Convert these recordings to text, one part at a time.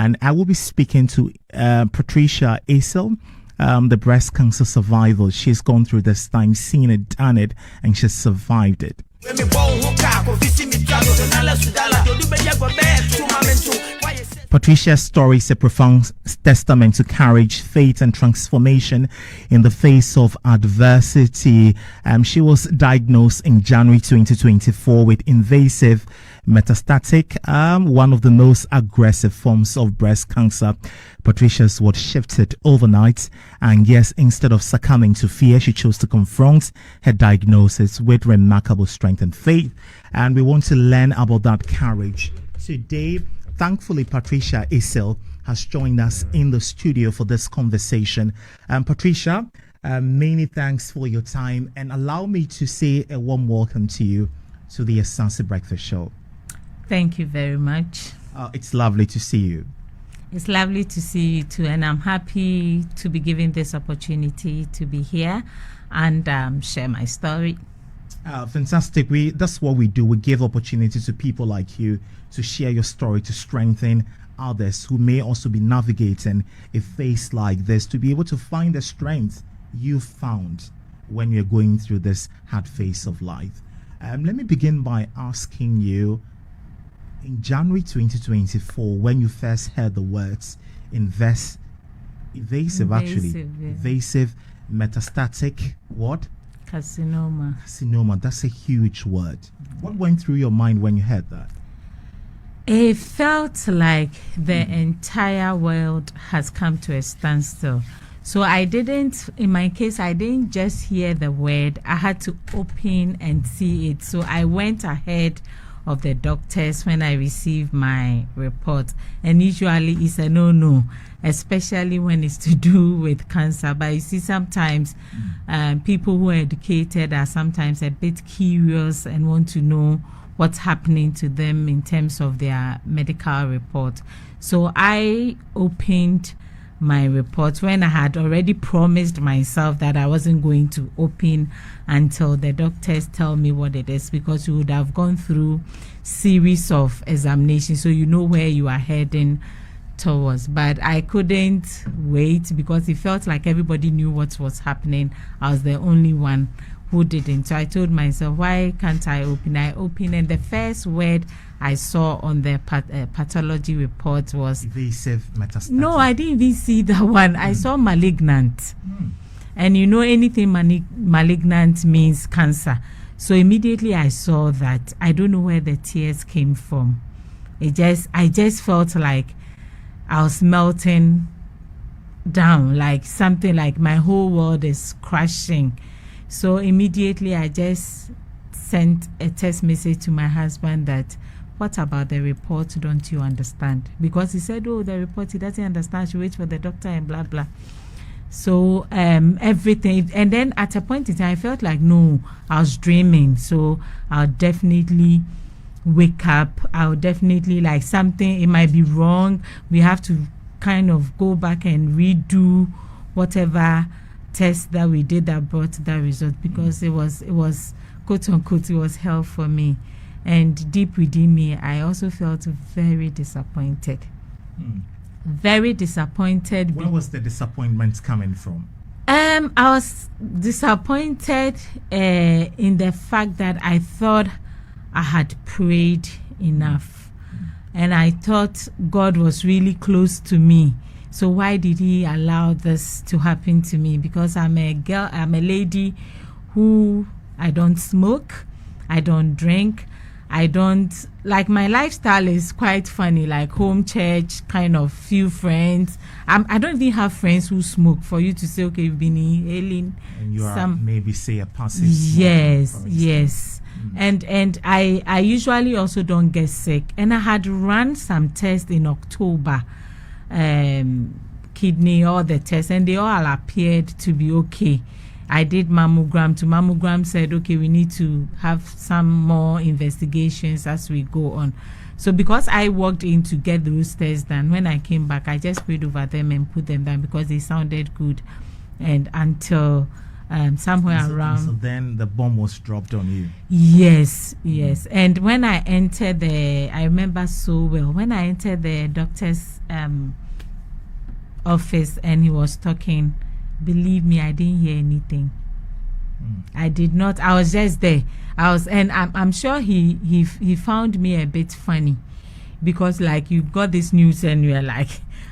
And I will be speaking to Patricia Essel, the breast cancer survivor. She's gone through this time, seen it, done it, and she's survived it. Patricia's story is a profound testament to courage, faith, and transformation in the face of adversity. She was diagnosed in January 2024 with invasive metastatic, one of the most aggressive forms of breast cancer. Patricia's was shifted overnight, and yes, instead of succumbing to fear, she chose to confront her diagnosis with remarkable strength and faith. And we want to learn about that courage today. Thankfully, Patricia Essel has joined us in the studio for this conversation. Patricia, many thanks for your time, and allow me to say a warm welcome to you to the Asaase Breakfast Show. Thank you very much. It's lovely to see you. It's lovely to see you too, and I'm happy to be given this opportunity to be here and share my story. Fantastic. That's what we do. We give opportunity to people like you to share your story, to strengthen others who may also be navigating a phase like this, to be able to find the strength you found when you're going through this hard phase of life. Let me begin by asking you, in January 2024, when you first heard the words invasive metastatic what? Carcinoma. That's a huge word. What went through your mind when you heard that? It felt like the entire world has come to a standstill. So in my case, I didn't just hear the word. I had to open and see it. So I went ahead of the doctors when I received my report. And usually it's a no, especially when it's to do with cancer. But you see, sometimes people who are educated are sometimes a bit curious and want to know what's happening to them in terms of their medical report. So I opened my report when I had already promised myself that I wasn't going to open until the doctors tell me what it is, because you would have gone through series of examinations, so you know where you are heading towards. But I couldn't wait because it felt like everybody knew what was happening. I was the only one who didn't. So I told myself, why can't I open? I opened, and the first word I saw on the pathology report was invasive metastatic. No, I didn't even see that one. I saw malignant. And you know, anything malignant means cancer. So immediately I saw that. I don't know where the tears came from. I just felt like I was melting down, like something like my whole world is crashing. So immediately I just sent a text message to my husband that, what about the report? Don't you understand? Because he said, oh, the report, he doesn't understand. She waits for the doctor and blah, blah. So everything. And then at a point in time, I felt like, no, I was dreaming. So I'll definitely wake up. I'll definitely, like, something, it might be wrong. We have to kind of go back and redo whatever test that we did that brought that result, because it was quote unquote, it was hell for me. And deep within me, I also felt very disappointed. Very disappointed. Where was the disappointment coming from? I was disappointed in the fact that I thought I had prayed enough, and I thought God was really close to me. So why did he allow this to happen to me? Because I'm a girl, I'm a lady who, I don't smoke, I don't drink, I don't, like, my lifestyle is quite funny, like home church, kind of few friends. I don't even have friends who smoke for you to say, okay, you've been inhaling. And you are maybe say a passive smoker, yes. And I usually also don't get sick. And I had run some tests in October, kidney, all the tests, and they all appeared to be okay. I did mammogram. Mammogram said, okay, we need to have some more investigations as we go on. So because I walked in to get those tests done, when I came back, I just prayed over them and put them down because they sounded good. And until somewhere around. So then the bomb was dropped on you. Yes. And when I entered I remember so well, when I entered the doctor's office and he was talking, believe me, I didn't hear anything. I did not. I was just there. And I'm sure he found me a bit funny, because like, you got this news and you're like,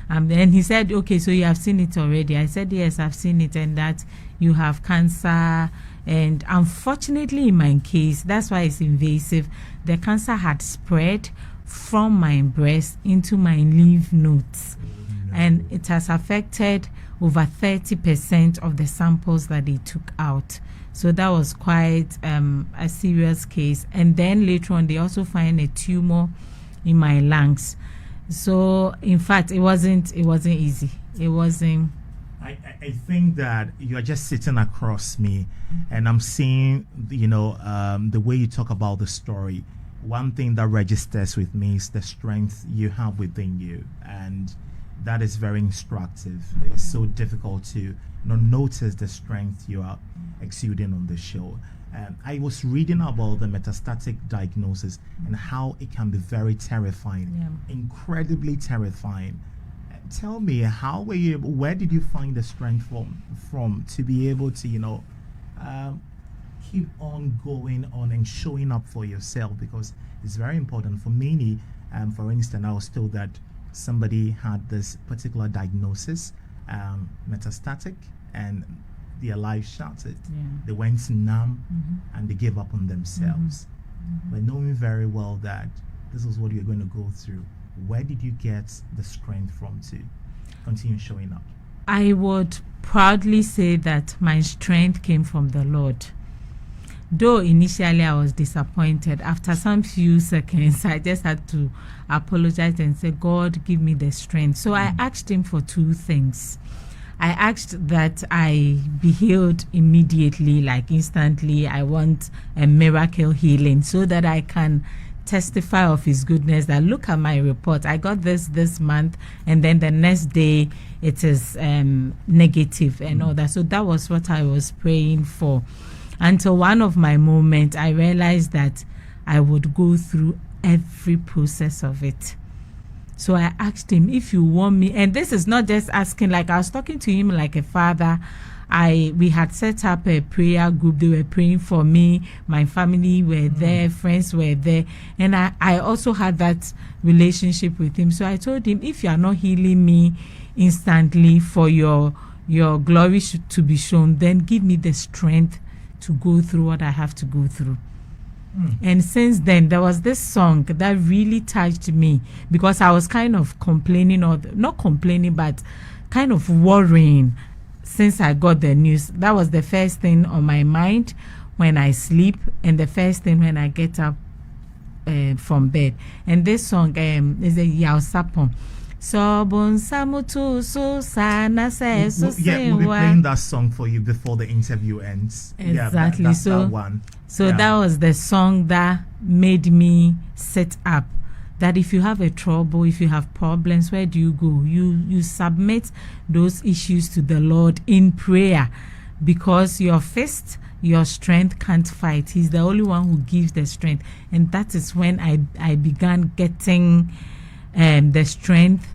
and he said, okay, so you have seen it already. I said, yes, I've seen it, and that you have cancer. And unfortunately, in my case, that's why it's invasive. The cancer had spread from my breast into my lymph nodes, and it has affected over 30% of the samples that they took out. So that was quite a serious case. And then later on, they also find a tumor in my lungs. So in fact, it wasn't easy. It wasn't. I think that you are just sitting across me, and I'm seeing, the way you talk about the story. One thing that registers with me is the strength you have within you, and that is very instructive. It's so difficult to notice the strength you are exuding on the show. I was reading about the metastatic diagnosis and how it can be very terrifying, incredibly terrifying. Tell me, how were you? Where did you find the strength from to be able to, keep on going on and showing up for yourself? Because it's very important for many. For instance, I was told that somebody had this particular diagnosis, metastatic, and their life shattered. They went numb, and they gave up on themselves. But knowing very well that this is what you're going to go through, where did you get the strength from to continue showing up? I would proudly say that my strength came from the Lord. Though initially I was disappointed, after some few seconds, I just had to apologize and say, God, give me the strength. So I asked him for two things. I asked that I be healed immediately, like instantly. I want a miracle healing so that I can testify of his goodness, that look at my report. I got this month, and then the next day it is negative and all that. So that was what I was praying for. Until one of my moments, I realized that I would go through every process of it. So I asked him, if you want me, and this is not just asking, like I was talking to him like a father. We had set up a prayer group. They were praying for me. My family were there, friends were there. And I also had that relationship with him. So I told him, if you are not healing me instantly for your glory to be shown, then give me the strength to go through what I have to go through. And since then, there was this song that really touched me, because I was kind of complaining, or not complaining, but kind of worrying since I got the news. That was the first thing on my mind when I sleep, and the first thing when I get up from bed. And this song is a Yao Sapon. So bon samutu so sana se so we'll be playing that song for you before the interview ends. Exactly. That's that one. So that was the song that made me set up. That if you have a trouble, if you have problems, where do you go? You submit those issues to the Lord in prayer, because your fist, your strength can't fight. He's the only one who gives the strength. And that is when I began getting the strength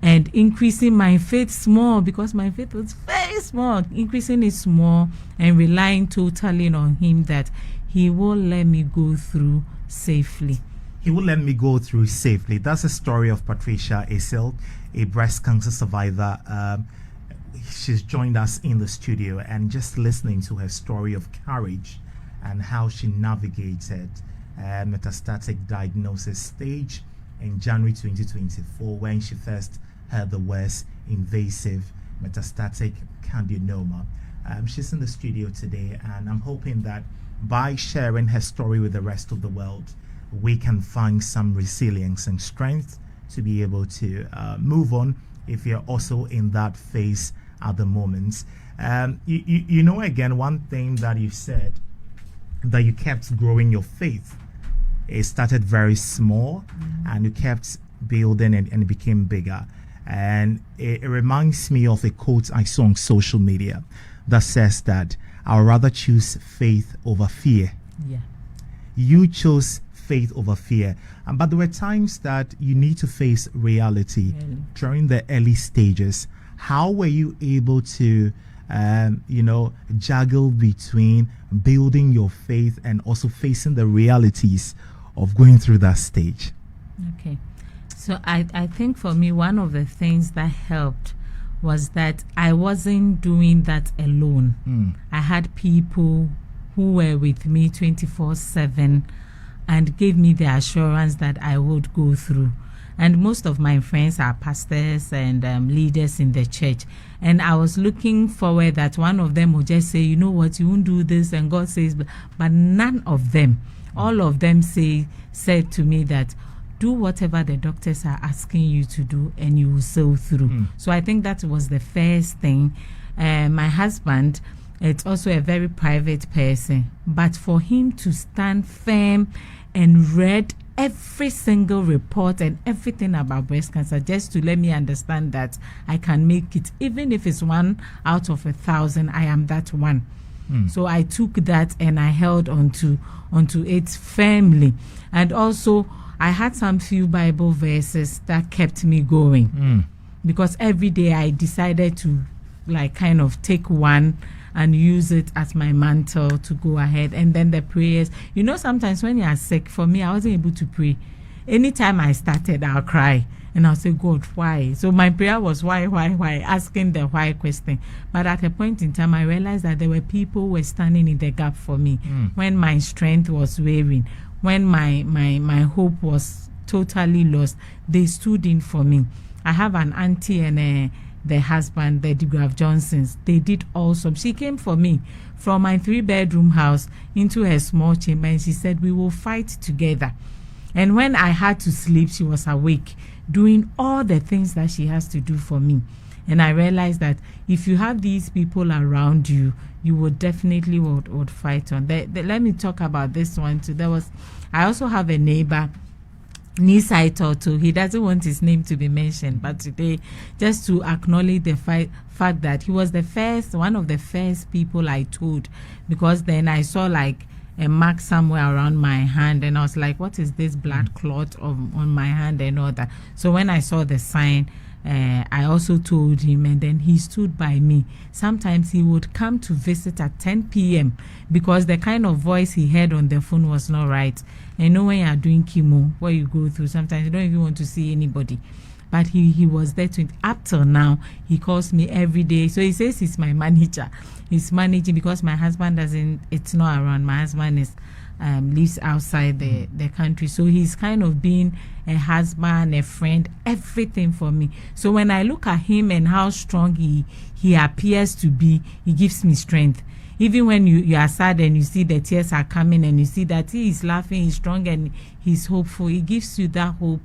and increasing my faith small, because my faith was very small, increasing it small and relying totally on him, that he will let me go through safely. He will let me go through safely. That's the story of Patricia Essel, a breast cancer survivor. She's joined us in the studio, and just listening to her story of courage and how she navigated metastatic diagnosis stage in January 2024, when she first heard the words invasive metastatic carcinoma. She's in the studio today, and I'm hoping that by sharing her story with the rest of the world, we can find some resilience and strength to be able to move on if you're also in that phase at the moment. Again, one thing that you said, that you kept growing your faith. It started very small, and you kept building and it became bigger. And it reminds me of a quote I saw on social media that says that I would rather choose faith over fear. Yeah. You chose faith over fear. But there were times that you need to face reality during the early stages. How were you able to, juggle between building your faith and also facing the realities of going through that stage? Okay. So I think for me, one of the things that helped was that I wasn't doing that alone. I had people who were with me 24/7 and gave me the assurance that I would go through. And most of my friends are pastors and leaders in the church. And I was looking forward that one of them would just say, you know what, you won't do this, and God says, but none of them, all of them said to me that, do whatever the doctors are asking you to do and you will sail through. So I think that was the first thing. My husband, it's also a very private person, but for him to stand firm and read every single report and everything about breast cancer just to let me understand that I can make it, even if it's 1 out of 1,000, I am that one. So I took that and I held onto it firmly. And also I had some few Bible verses that kept me going, because every day I decided to kind of take one and use it as my mantle to go ahead. And then the prayers, sometimes when you are sick, for me, I wasn't able to pray. Anytime I started, I'll cry and I'll say, God, why? So my prayer was why, asking the why question. But at a point in time, I realized that there were people who were standing in the gap for me when my strength was wavering, when my hope was totally lost. They stood in for me. I have an auntie and the husband, the DeGraff Johnsons. They did awesome. She came for me from my 3-bedroom house into her small chamber, and she said, we will fight together. And when I had to sleep, she was awake, doing all the things that she has to do for me. And I realized that if you have these people around you, you would definitely would fight on. Let me talk about this one too. I also have a neighbor, Nisai Toto. He doesn't want his name to be mentioned, but today, just to acknowledge the fact that he was one of the first people I told, because then I saw a mark somewhere around my hand, and I was like, what is this blood clot on my hand and all that? So when I saw the sign, I also told him, and then he stood by me. Sometimes he would come to visit at 10 p.m. because the kind of voice he heard on the phone was not right. And when you are doing chemo, what you go through, sometimes you don't even want to see anybody. But he was there up till now. He calls me every day. So he says he's my manager. He's managing because my husband it's not around. My husband lives outside the country. So he's kind of being a husband, a friend, everything for me. So when I look at him and how strong he appears to be, he gives me strength. Even when you are sad and you see the tears are coming and you see that he is laughing, he's strong and he's hopeful, he gives you that hope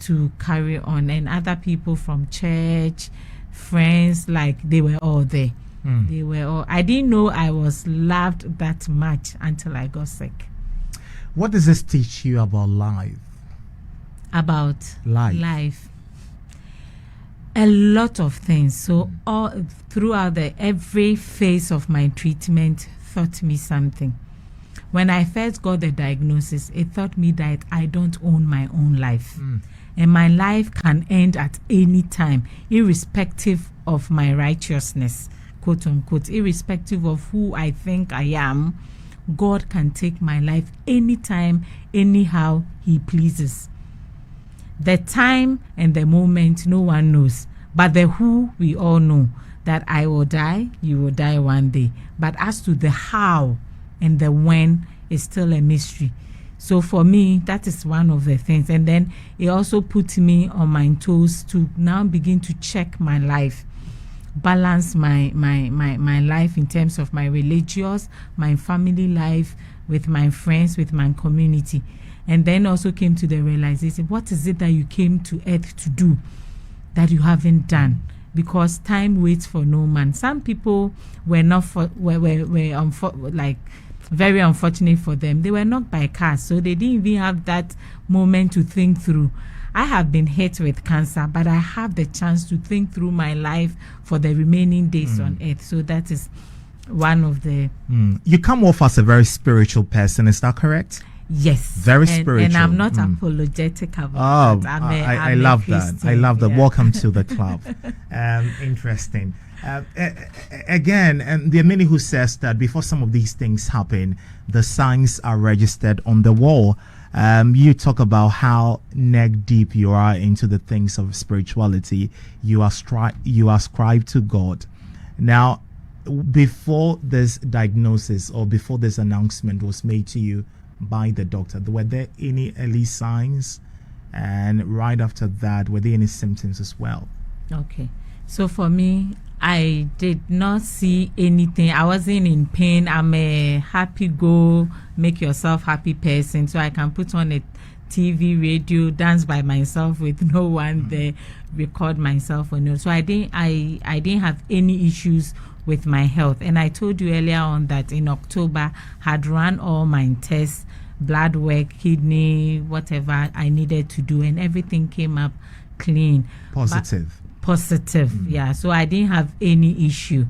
to carry on. And other people from church, friends, they were all there. They were all. I didn't know I was loved that much until I got sick. What does this teach you about life? About life. A lot of things. So all throughout every phase of my treatment taught me something. When I first got the diagnosis, it taught me that I don't own my own life. And my life can end at any time, irrespective of my righteousness, quote unquote, irrespective of who I think I am. God can take my life anytime, anyhow he pleases. The time and the moment, no one knows. But the who, we all know that I will die, you will die one day. But as to the how and the when, is still a mystery. So for me, that is one of the things. And then it also put me on my toes to now begin to check my life, balance my life in terms of my religious, my family life, with my friends, with my community. And then also came to the realization, what is it that you came to earth to do that you haven't done? Because time waits for no man. Some people were not very unfortunate for them. They were knocked by cars, so they didn't even have that moment to think through. I have been hit with cancer, but I have the chance to think through my life for the remaining days on earth. So that is one of the. You come off as a very spiritual person, is that correct? Yes, very spiritual, and I'm not apologetic about that. I love that. I love that. Welcome to the club. Interesting. Again, and there are many who says that before some of these things happen, the signs are registered on the wall. You talk about how neck deep you are into the things of spirituality. You ascribe to God. Now, before this diagnosis or before this announcement was made to you by the doctor, were there any early signs? And right after that, were there any symptoms as well? Okay. So for me, I did not see anything. I wasn't in pain. I'm a happy go, make yourself happy person. So I can put on a TV, radio, dance by myself with no one there, record myself or no. So I didn't have any issues with my health. And I told you earlier on that in October, had run all my tests, blood work, kidney, whatever I needed to do, and everything came up clean. Positive, yeah. So I didn't have any issue.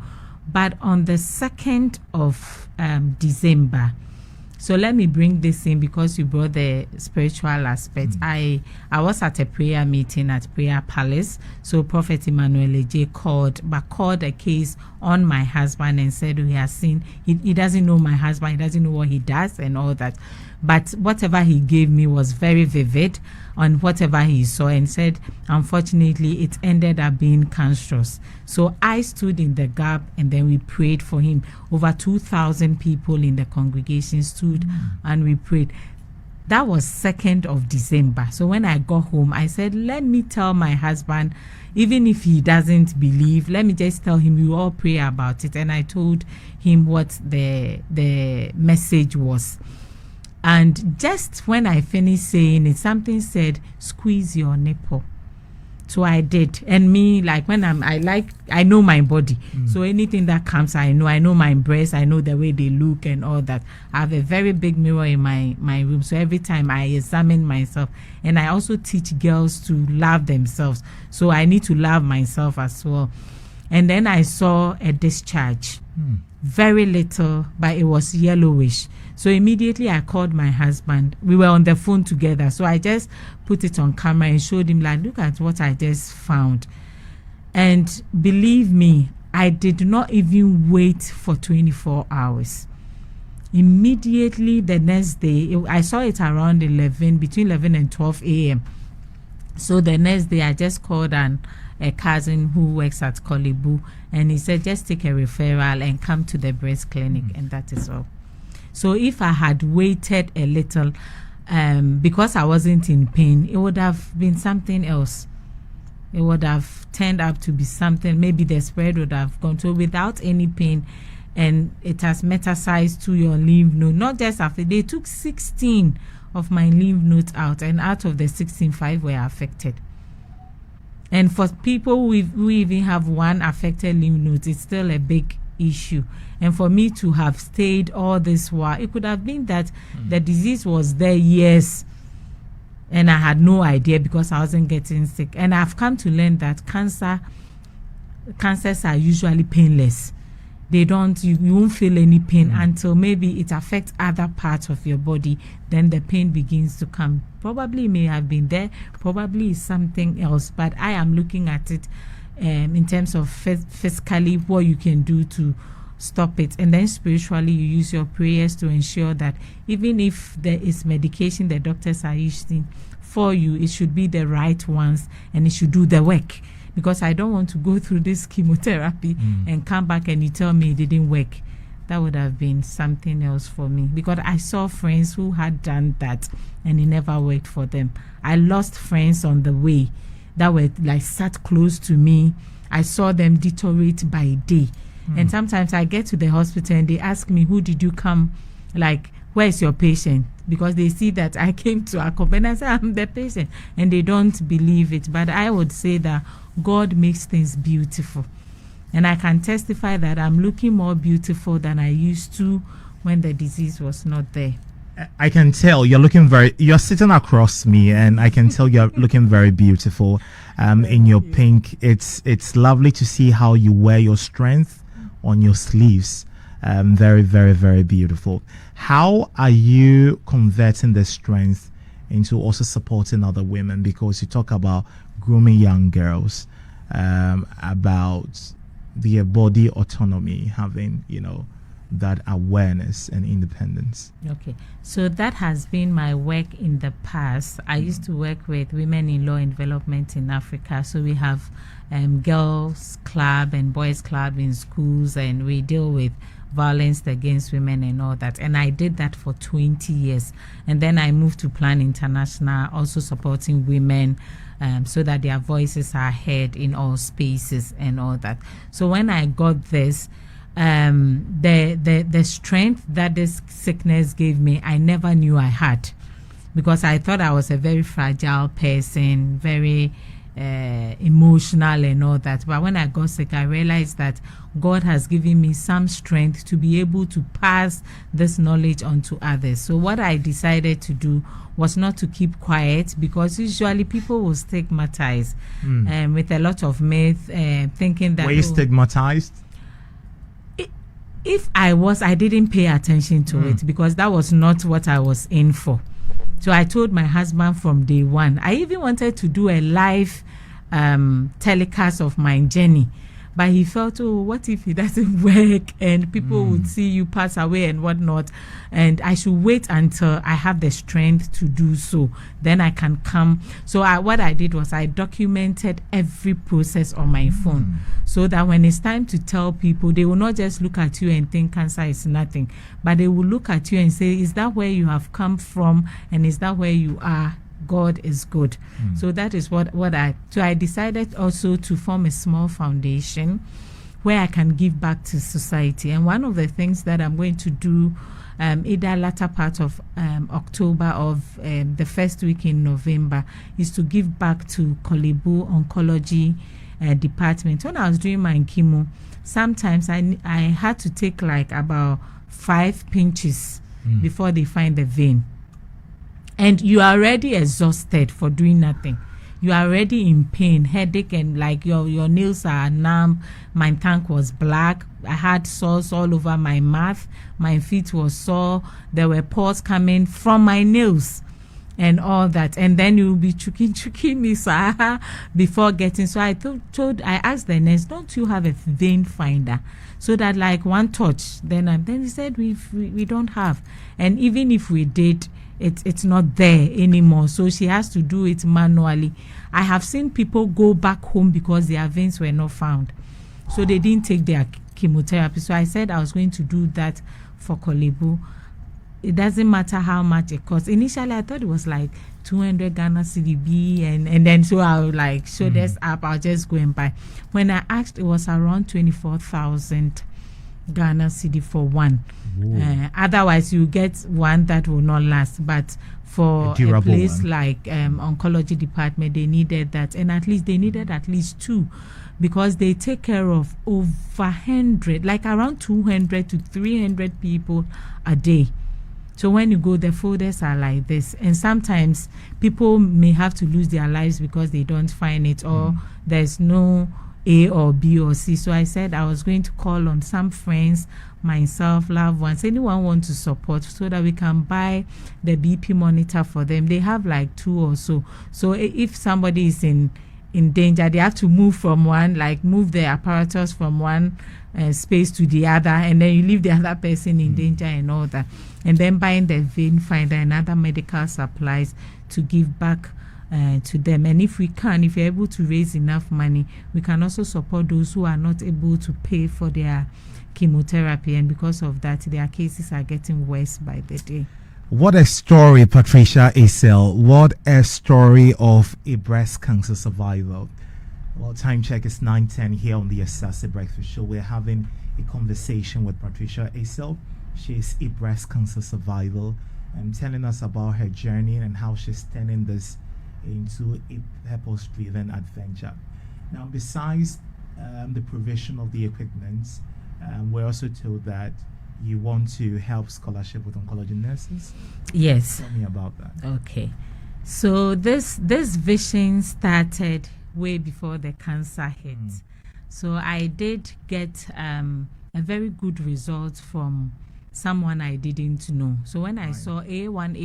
But on the 2nd of December, so let me bring this in because you brought the spiritual aspect. I was at a prayer meeting at Prayer Palace. So Prophet Emmanuel Eje called a case on my husband and said he has seen, he doesn't know my husband, he doesn't know what he does and all that. But whatever he gave me was very vivid on whatever he saw, and said, unfortunately, it ended up being cancerous. So I stood in the gap and then we prayed for him. Over 2,000 people in the congregation stood and we prayed. That was 2nd of December. So when I got home, I said, let me tell my husband, even if he doesn't believe, let me just tell him you all pray about it. And I told him what the message was. And just when I finished saying it, something said, squeeze your nipple. So I did. And me, like when I know my body. So anything that comes, I know my breasts, I know the way they look and all that. I have a very big mirror in my room. So every time I examine myself, and I also teach girls to love themselves. So I need to love myself as well. And then I saw a discharge. Very little, but it was yellowish. So immediately I called my husband. We were on the phone together. So I just put it on camera and showed him, like, look at what I just found. And believe me, I did not even wait for 24 hours. Immediately the next day, I saw it around between 11 and 12 a.m. So the next day I just called a cousin who works at Kolebu, and he said, just take a referral and come to the breast clinic, and that is all. So if I had waited a little, because I wasn't in pain, it would have been something else. It would have turned up to be something, maybe the spread would have gone to without any pain, and it has metastasized to your lymph node. Not just after, they took 16 of my lymph nodes out, and out of the 16, 5 were affected. And for people who even have one affected lymph node, it's still a big issue. And for me to have stayed all this while, it could have been that the disease was there years and I had no idea because I wasn't getting sick. And I've come to learn that cancers are usually painless. You won't feel any pain until maybe it affects other parts of your body. Then the pain begins to come. Probably may have been there, probably is something else, but I am looking at it in terms of physically what you can do to stop it. And then spiritually, you use your prayers to ensure that even if there is medication the doctors are using for you, it should be the right ones and it should do the work. Because I don't want to go through this chemotherapy and come back and you tell me it didn't work. That would have been something else for me. Because I saw friends who had done that and it never worked for them. I lost friends on the way that were like sat close to me. I saw them deteriorate by day. And sometimes I get to the hospital and they ask me, who did you come? Like, where is your patient? Because they see that I came to accompany. I say, I'm the patient. And they don't believe it. But I would say that God makes things beautiful. And I can testify that I'm looking more beautiful than I used to when the disease was not there. I can tell you're sitting across me and I can tell you're looking very beautiful in your pink. It's lovely to see how you wear your strength on your sleeves. Very, very, very beautiful. How are you converting the strength into also supporting other women? Because you talk about grooming young girls, about their body autonomy, having, that awareness and independence. Okay, so that has been my work in the past. I used to work with women in law and development in Africa. So we have girls club and boys club in schools, and we deal with violence against women and all that. And I did that for 20 years. And then I moved to Plan International, also supporting women so that their voices are heard in all spaces and all that. So when I got this, the strength that this sickness gave me, I never knew I had, because I thought I was a very fragile person, very emotional and all that. But when I got sick, I realized that God has given me some strength to be able to pass this knowledge on to others. So what I decided to do was not to keep quiet, because usually people will stigmatize with a lot of myth, thinking that... Were you stigmatized? If I didn't pay attention to it, because that was not what I was in for. So I told my husband from day one. I even wanted to do a live telecast of my journey, but he felt, oh, what if it doesn't work and people would see you pass away and whatnot, and I should wait until I have the strength to do so, then I can come. So what I did was I documented every process on my phone, so that when it's time to tell people, they will not just look at you and think cancer is nothing, but they will look at you and say, is that where you have come from, and is that where you are? God is good. So that is what I decided also to form a small foundation where I can give back to society. And one of the things that I'm going to do either latter part of October or the first week in November is to give back to Kolebu Oncology Department. When I was doing my chemo, sometimes I had to take like about 5 pinches before they find the vein. And you are already exhausted for doing nothing. You are already in pain, headache, and like your nails are numb. My tongue was black. I had sores all over my mouth. My feet were sore. There were pores coming from my nails and all that. And then you will be choking me before getting. So I I asked the nurse, don't you have a vein finder? So that like one touch. Then he said we don't have. And even if we did, it's not there anymore, so she has to do it manually. I have seen people go back home because their veins were not found, so they didn't take their chemotherapy. So I said I was going to do that for Kolebu. It doesn't matter how much it costs. Initially I thought it was like 200 Ghana CDB, and then so I would like show this app, I'll just go and buy. When I asked, it was around 24,000 Ghana CD for one. Otherwise you get one that will not last, but for a place one, like oncology department, they needed that, and at least they needed at least 2, because they take care of over 100, like around 200 to 300 people a day. So when you go, the folders are like this, and sometimes people may have to lose their lives because they don't find it, or there's no A or B or C. So I said I was going to call on some friends, myself, loved ones, anyone want to support, so that we can buy the BP monitor for them. They have like 2 or so. So if somebody is in danger, they have to move from one, like move the apparatus from one space to the other, and then you leave the other person in danger and all that. And then buying the vein finder and other medical supplies to give back to them. And if you're able to raise enough money, we can also support those who are not able to pay for their chemotherapy, and because of that their cases are getting worse by the day. What a story, Patricia Essel. What a story of a breast cancer survivor. Well, time check is 9:10 here on the Asaase Breakfast Show. We're having a conversation with Patricia Essel. She is a breast cancer survivor and telling us about her journey and how she's turning this into a purpose-driven adventure. Now, besides the provision of the equipment, we're also told that you want to help scholarship with oncology nurses. Yes. Tell me about that. Okay. So this vision started way before the cancer hit. So I did get a very good result from someone I didn't know. So when I saw A1,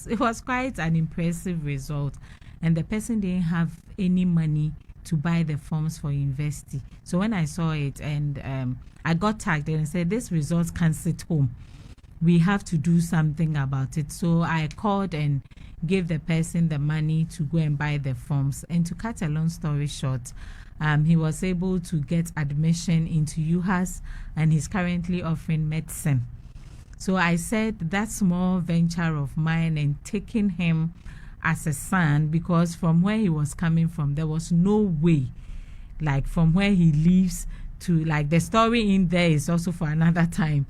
it was quite an impressive result. And the person didn't have any money to buy the forms for university. So when I saw it and I got tagged and said, this result can't sit home. We have to do something about it. So I called and gave the person the money to go and buy the forms. And to cut a long story short, he was able to get admission into UHAS, and he's currently offering medicine. So I said that small venture of mine and taking him as a son, because from where he was coming from, there was no way, like from where he lives to, like, the story in there is also for another time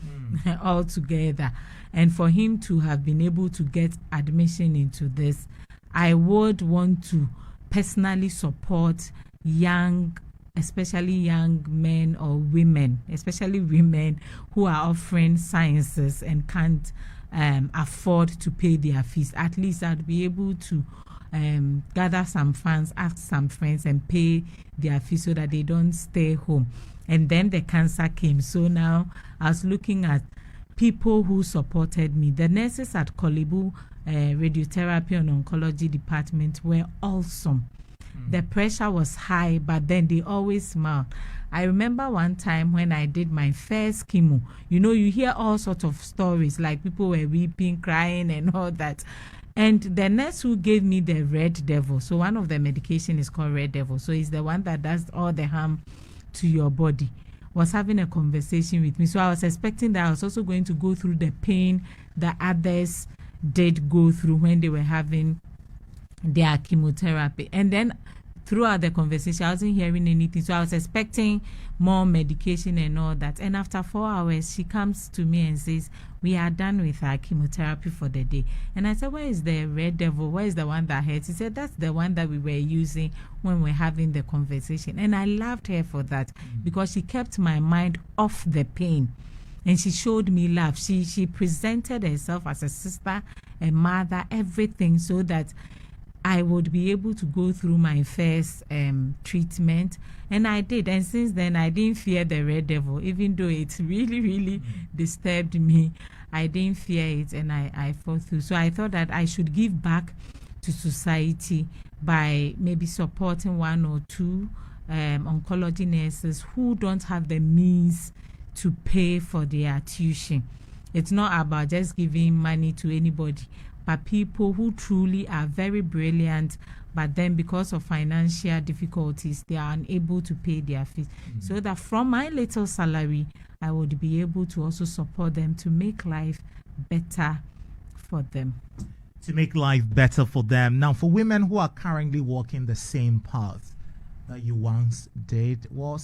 altogether. And for him to have been able to get admission into this, I would want to personally support young, especially young men or women, especially women who are offering sciences and can't afford to pay their fees. At least I'd be able to gather some funds, ask some friends, and pay their fees so that they don't stay home. And then the cancer came. So now I was looking at people who supported me. The nurses at Kolebu Radiotherapy and Oncology Department were awesome. The pressure was high, but then they always smiled. I remember one time when I did my first chemo, you know, you hear all sorts of stories, like people were weeping, crying, and all that. And the nurse who gave me the Red Devil, so one of the medication is called Red Devil, so it's the one that does all the harm to your body, was having a conversation with me. So I was expecting that I was also going to go through the pain that others did go through when they were having their chemotherapy. And then throughout the conversation, I wasn't hearing anything. So I was expecting more medication and all that. And after 4 hours, she comes to me and says, we are done with our chemotherapy for the day. And I said, where is the Red Devil? Where is the one that hurts? She said, that's the one that we were using when we were having the conversation. And I loved her for that because she kept my mind off the pain. And she showed me love. She presented herself as a sister, a mother, everything, so that I would be able to go through my first treatment. And I did. And since then, I didn't fear the Red Devil, even though it really, really disturbed me. I didn't fear it, and I fought through. So I thought that I should give back to society by maybe supporting one or two oncology nurses who don't have the means to pay for their tuition. It's not about just giving money to anybody, but people who truly are very brilliant, but then because of financial difficulties, they are unable to pay their fees. So that from my little salary, I would be able to also support them to make life better for them. To make life better for them. Now, for women who are currently walking the same path that you once did, what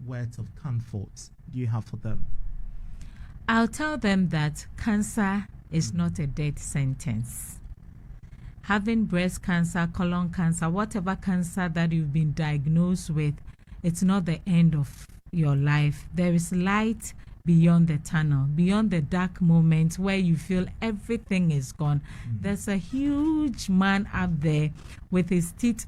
words of comfort do you have for them? I'll tell them that cancer is not a death sentence. Having breast cancer, colon cancer, whatever cancer that you've been diagnosed with, it's not the end of your life. There is light beyond the tunnel, beyond the dark moments where you feel everything is gone. There's a huge man up there with his teeth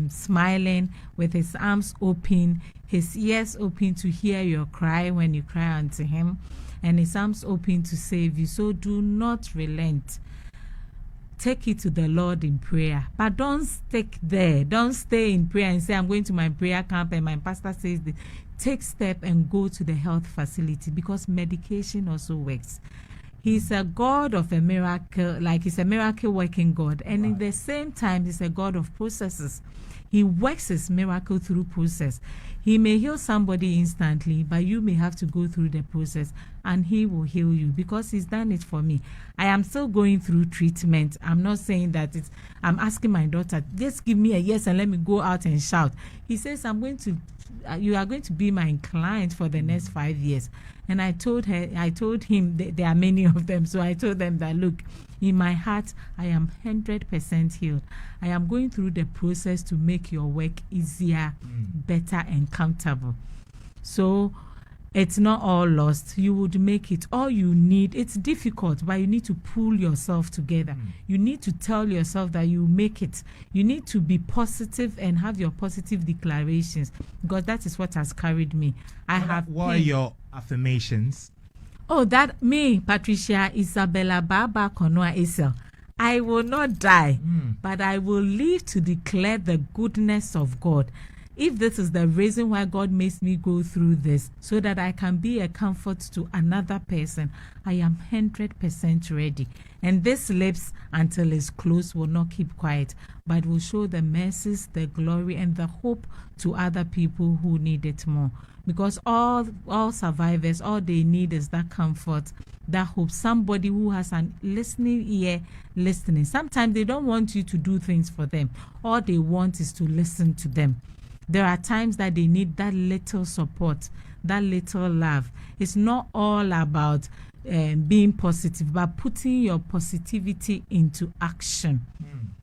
smiling, with his arms open, his ears open to hear your cry when you cry unto him, and his arms open to save you. So do not relent. Take it to the Lord in prayer, but don't stick there. Don't stay in prayer and say, I'm going to my prayer camp and my pastor says this. Take step and go to the health facility, because medication also works. He's a God of a miracle, like he's a miracle working God. And in the same time, he's a God of processes. He works his miracle through process. He may heal somebody instantly, but you may have to go through the process, and he will heal you because he's done it for me. I am still going through treatment. I'm not saying that I'm asking my daughter, just give me a yes and let me go out and shout. He says, you are going to be my client for the next 5 years. And I told him there are many of them. So I told them that, look, in my heart, I am 100% healed. I am going through the process to make your work easier, better, and comfortable. So it's not all lost. You would make it. All you need, it's difficult, but you need to pull yourself together. You need to tell yourself that you make it. You need to be positive and have your positive declarations, because that is what has carried me. What are your affirmations? Oh, that me, Patricia Isabella Baba Konoa Essel. I will not die, but I will live to declare the goodness of God. If this is the reason why God makes me go through this, so that I can be a comfort to another person, I am 100% ready. And this lips, until it's closed, will not keep quiet, but will show the mercies, the glory, and the hope to other people who need it more. Because all survivors, all they need is that comfort, that hope, somebody who has an listening ear listening. Sometimes they don't want you to do things for them. All they want is to listen to them. There are times that they need that little support, that little love. It's not all about being positive, but putting your positivity into action.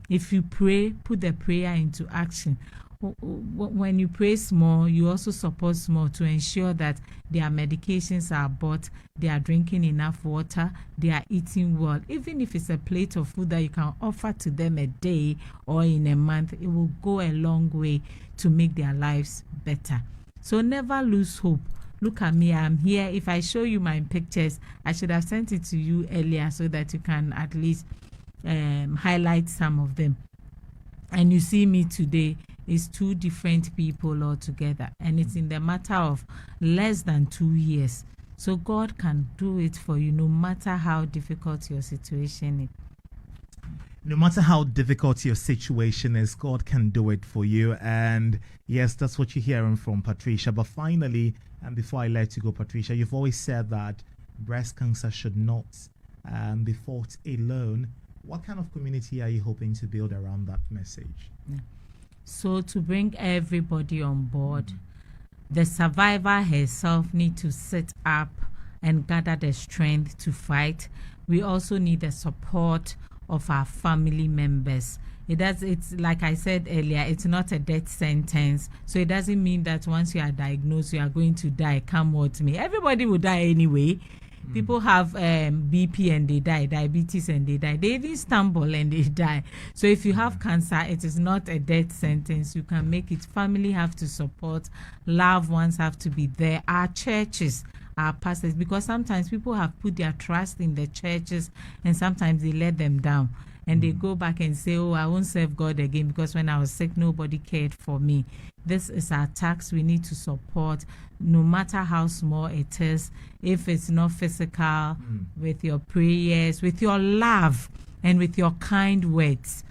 If you pray, put the prayer into action. When you pray small, you also support small to ensure that their medications are bought, they are drinking enough water, they are eating well. Even if it's a plate of food that you can offer to them a day or in a month, it will go a long way to make their lives better. So never lose hope. Look at me, I'm here. If I show you my pictures, I should have sent it to you earlier so that you can at least highlight some of them. And you see me today is two different people altogether, and it's in the matter of less than 2 years. So God can do it for you, no matter how difficult your situation is. No matter how difficult your situation is, God can do it for you. And yes, that's what you're hearing from Patricia. But finally, and before I let you go, Patricia, you've always said that breast cancer should not be fought alone. What kind of community are you hoping to build around that message? So to bring everybody on board, the survivor herself need to sit up and gather the strength to fight. We also need the support of our family members. It's like I said earlier, it's not a death sentence. So it doesn't mean that once you are diagnosed, you are going to die. Come what may. Everybody will die anyway. People have BP and they die, diabetes and they die. They even stumble and they die. So if you have cancer, it is not a death sentence. You can make it. Family have to support. Loved ones have to be there. Our churches, our pastors, because sometimes people have put their trust in the churches and sometimes they let them down. And they go back and say, oh, I won't serve God again because when I was sick, nobody cared for me. This is our tax. We need to support, no matter how small it is. If it's not physical, with your prayers, with your love, and with your kind words,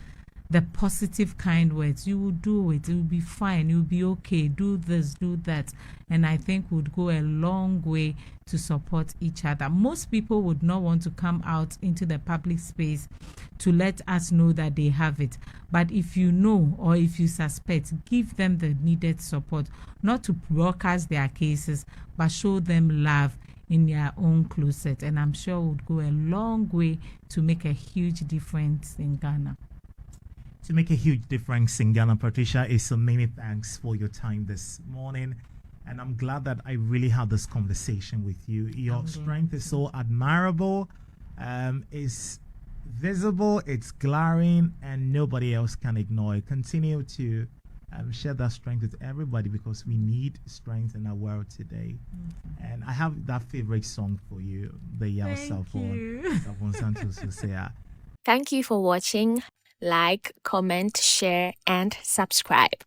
the positive kind words, you will do it. It will be fine. You'll be okay. Do this, do that. And I think would go a long way to support each other. Most people would not want to come out into the public space to let us know that they have it. But if you know or if you suspect, give them the needed support, not to broadcast their cases, but show them love in their own closet. And I'm sure it would go a long way to make a huge difference in Ghana. To make a huge difference in Ghana, Patricia Essel, many thanks for your time this morning. And I'm glad that I really had this conversation with you. Your strength is so admirable, it's visible, it's glaring, and nobody else can ignore it. Continue to share that strength with everybody because we need strength in our world today. And I have that favorite song for you, the Yell Savon Santos Hosea. Thank you for watching. Like, comment, share, and subscribe.